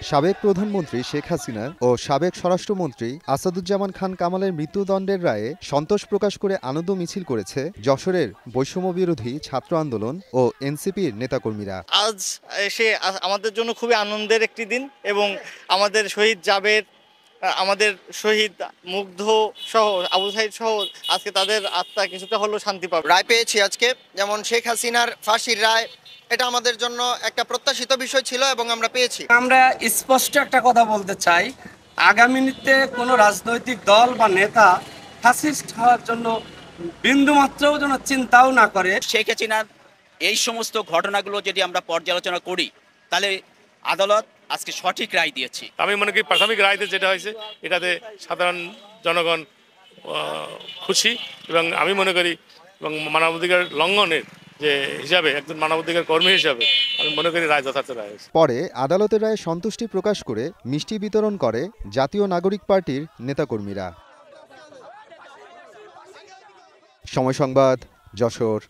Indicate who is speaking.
Speaker 1: সাবেক প্রধানমন্ত্রী শেখ হাসিনা ও সাবেক স্বরাষ্ট্রমন্ত্রী আসাদুজ্জামান খান কামালের মৃত্যুদণ্ডের রায়ে সন্তোষ প্রকাশ করে আনন্দ মিছিল করেছে যশোরের বৈষম্য বিরোধী ছাত্র আন্দোলন ও এনসিপির নেতাকর্মীরা।
Speaker 2: আজ এসে আমাদের জন্য খুবই আনন্দের একটি দিন এবং আমাদের শহীদ জাবের, আমাদের শহীদ মুগ্ধ সহ আবু সাইদ সহ আজকে তাদের আত্মা কিছুটা হলেও শান্তি পাবে।
Speaker 3: রায় পেয়েছি আজকে, যেমন শেখ হাসিনার ফাঁসির রায়, এটা আমাদের জন্য একটা প্রত্যাশিত বিষয় ছিল এবং আমরা পেয়েছি।
Speaker 4: আমরা স্পষ্ট একটা কথা বলতে চাই, আগামীতে কোনো রাজনৈতিক দল বা নেতা ফ্যাসিস্ট হওয়ার জন্য বিন্দুমাত্রও যেন চিন্তাও না করে।
Speaker 5: শেখ হাসিনার এই সমস্ত ঘটনাগুলো যদি আমরা পর্যালোচনা করি তাহলে আদালত আজকে সঠিক রায় দিয়েছে।
Speaker 6: আমি মনে করি প্রাথমিক রায়তে যেটা হয়েছে এটাতে সাধারণ জনগণ খুশি এবং আমি মনে করি এবং মানবাধিকার লঙ্ঘনের যে হিসাবে একজন মানবাধিকার কর্মী হিসাবে আমি মনে করি রায় যথার্থ রায় হয়েছে।
Speaker 1: পরে আদালতের রায়ে সন্তুষ্টি প্রকাশ করে মিষ্টি বিতরণ করে জাতীয় নাগরিক পার্টির নেতাকর্মীরা। সময় সংবাদ, যশোর।